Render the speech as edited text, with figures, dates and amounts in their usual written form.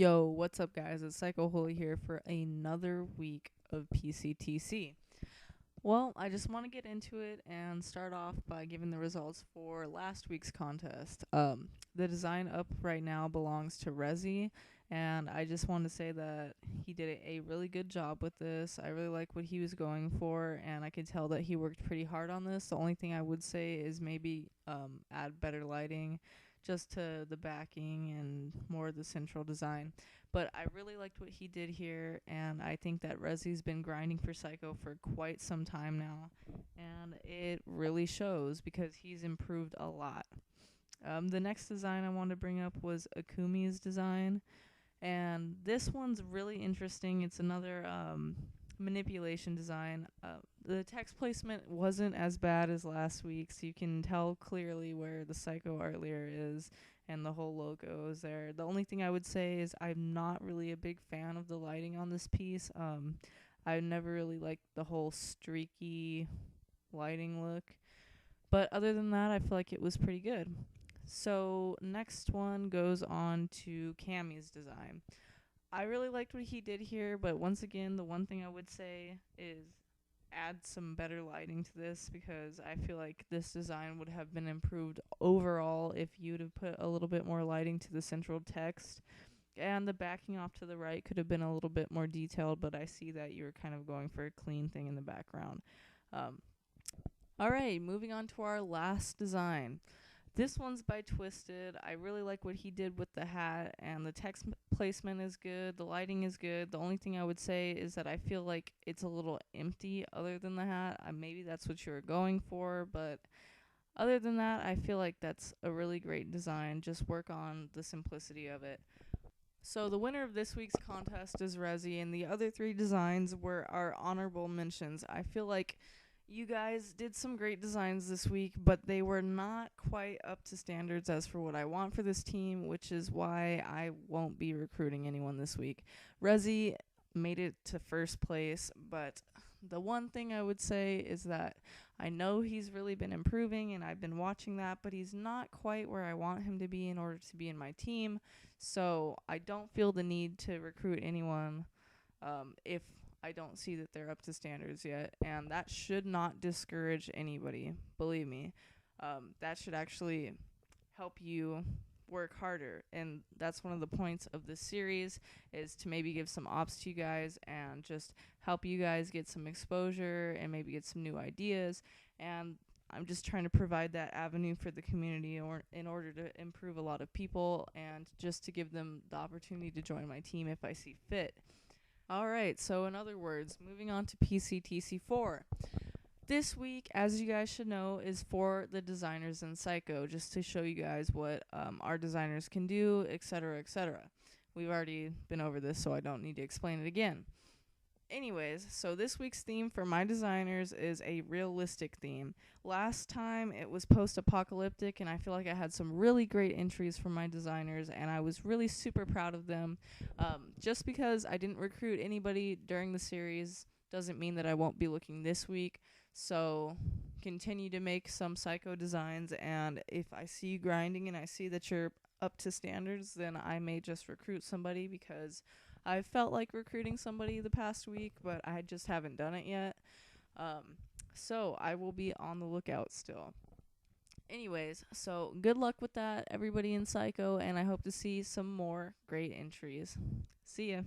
Yo, what's up, guys? It's Psycho Holy here for another week of PCTC. Well, I just want to get into it and start off by giving the results for last week's contest. The design up right now belongs to Rezi, and I just want to say that he did a really good job with this. I really like what he was going for, and I could tell that he worked pretty hard on this. The only thing I would say is maybe add better lighting just to the backing and more of the central design. But I really liked what he did here, and I think that Rezi's been grinding for Psycho for quite some time now, and it really shows because he's improved a lot. The next design I wanted to bring up was Akumi's design, and this one's really interesting. It's another manipulation design. The text placement wasn't as bad as last week, so you can tell clearly where the Psycho art layer is and the whole logo is there. The only thing I would say is I'm not really a big fan of the lighting on this piece. I never really liked the whole streaky lighting look. But other than that, I feel like it was pretty good. So next one goes on to Cammy's design. I really liked what he did here, but once again, the one thing I would say is add some better lighting to this because I feel like this design would have been improved overall if you'd have put a little bit more lighting to the central text. And the backing off to the right could have been a little bit more detailed, but I see that you were kind of going for a clean thing in the background. Um, Alright, moving on to our last design. This one's by Twisted. I really like what he did with the hat, and the text placement is good. The lighting is good. The only thing I would say is that I feel like it's a little empty other than the hat. Maybe that's what you were going for, but other than that, I feel like that's a really great design. Just work on the simplicity of it. So the winner of this week's contest is Rezi, and the other three designs were our honorable mentions. I feel like you guys did some great designs this week, but they were not quite up to standards as for what I want for this team, which is why I won't be recruiting anyone this week. Rezi made it to first place, but the one thing I would say is that I know he's really been improving and I've been watching that, but he's not quite where I want him to be in order to be in my team. So I don't feel the need to recruit anyone if I don't see that they're up to standards yet. And that should not discourage anybody, believe me. That should actually help you work harder. And that's one of the points of this series is to maybe give some ops to you guys and just help you guys get some exposure and maybe get some new ideas. And I'm just trying to provide that avenue for the community or in order to improve a lot of people and just to give them the opportunity to join my team if I see fit. All right, so in other words, moving on to PCTC4. This week, as you guys should know, is for the designers in Psycho, just to show you guys what our designers can do, etc., etc. We've already been over this, so I don't need to explain it again. Anyways, so this week's theme for my designers is a realistic theme. Last time it was post-apocalyptic, and I feel like I had some really great entries from my designers, and I was really super proud of them. Just because I didn't recruit anybody during the series doesn't mean that I won't be looking this week. So continue to make some Psycho designs, and if I see you grinding and I see that you're up to standards, then I may just recruit somebody because I felt like recruiting somebody the past week, but I just haven't done it yet. So I will be on the lookout still. Anyways, so good luck with that, everybody in Psycho, and I hope to see some more great entries. See ya.